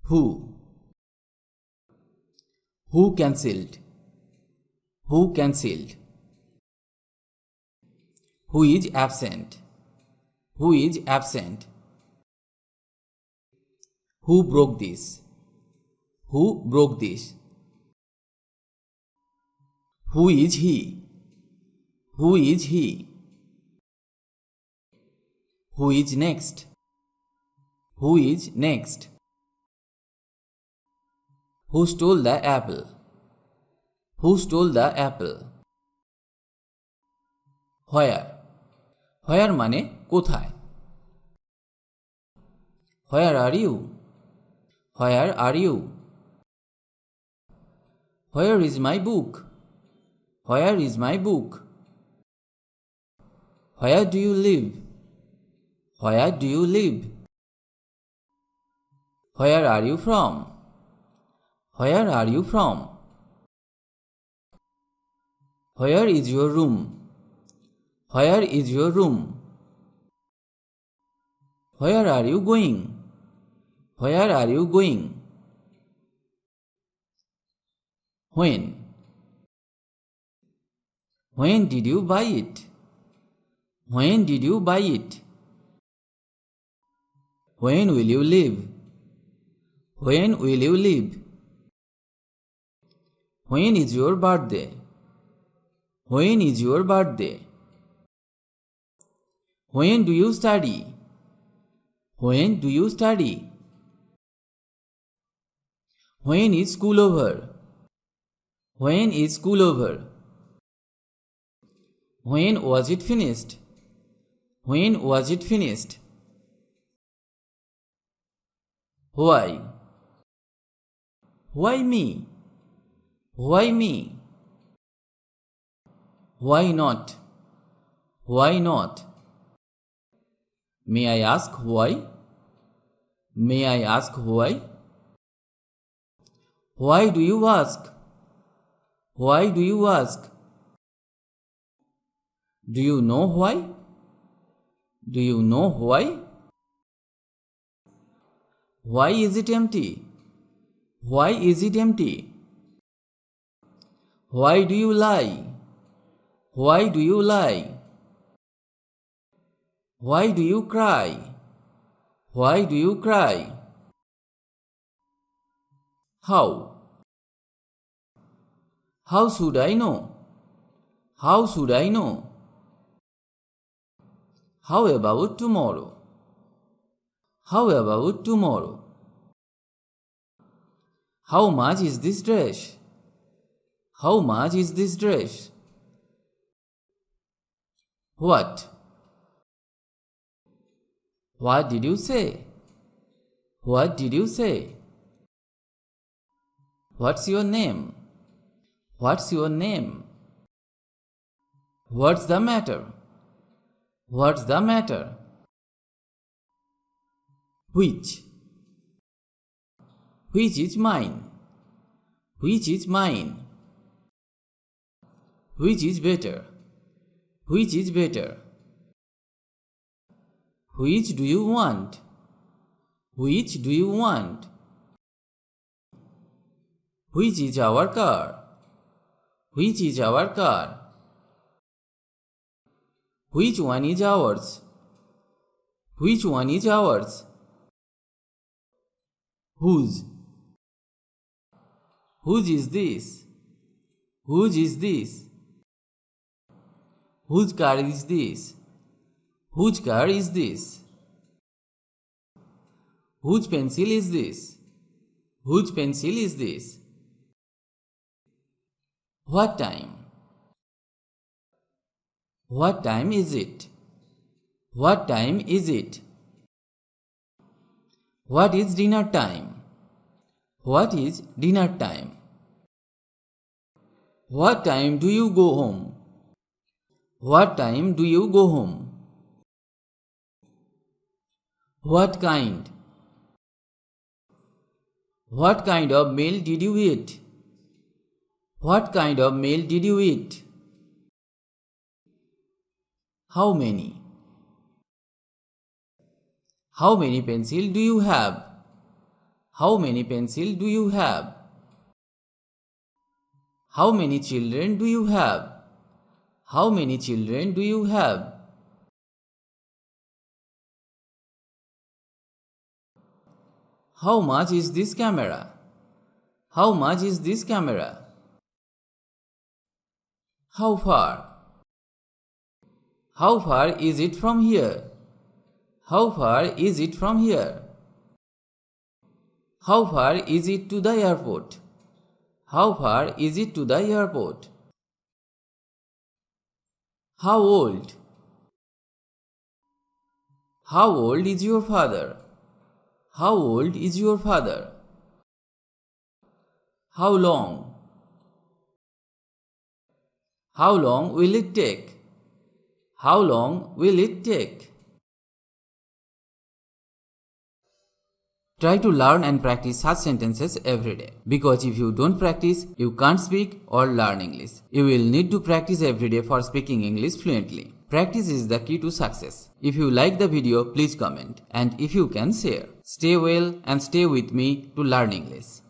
Who? Who cancelled? Who cancelled? Who is absent? Who is absent? Who broke this? Who broke this? Who is he? Who is he? Who is next? Who is next? Who stole the apple? Who stole the apple? Where? Where মানে কোথায়? Where are you? Where are you? Where is my book? Where is my book? Where do you live? Where do you live? Where are you from? Where are you from? Where is your room? Where is your room? Where are you going? Where are you going? When? When did you buy it? When did you buy it? When will you leave? When will you leave? When is your birthday? When is your birthday? When do you study? When do you study? When is school over? When is school over? When was it finished? When was it finished? Why? Why me? Why me? Why not? Why not? May I ask why? May I ask why? Why do you ask? Why do you ask? Do you know why? Do you know why? Why is it empty? Why is it empty? Why do you lie? Why do you lie? Why do you cry? Why do you cry? How? How should I know? How should I know? How about tomorrow? How about tomorrow? How much is this dress? How much is this dress? What? What did you say? What did you say? What's your name? What's your name? What's the matter? What's the matter? Which? Which is mine? Which is mine? Which is better? Which is better? Which do you want? Which do you want? Which is our car? Which is our car? Which one is ours? Which one is ours? Whose? Whose is this? Whose is this? Whose car is this? Whose car is this? Whose pencil is this? Whose pencil is this? What time? What time is it? What time is it? What is dinner time? What is dinner time? What time do you go home? What time do you go home? What kind? What kind of meal did you eat? What kind of meal did you eat? How many? How many pencils do you have? How many pencils do you have? How many children do you have? How many children do you have? How much is this camera? How much is this camera? How far? How far is it from here? How far is it from here? How far is it to the airport? How far is it to the airport? How old? How old is your father? How old is your father? How long? How long will it take? How long will it take? Try to learn and practice such sentences every day. Because if you don't practice, you can't speak or learn English. You will need to practice every day for speaking English fluently. Practice is the key to success. If you like the video, please comment. And if you can, share. Stay well and stay with me to learn English.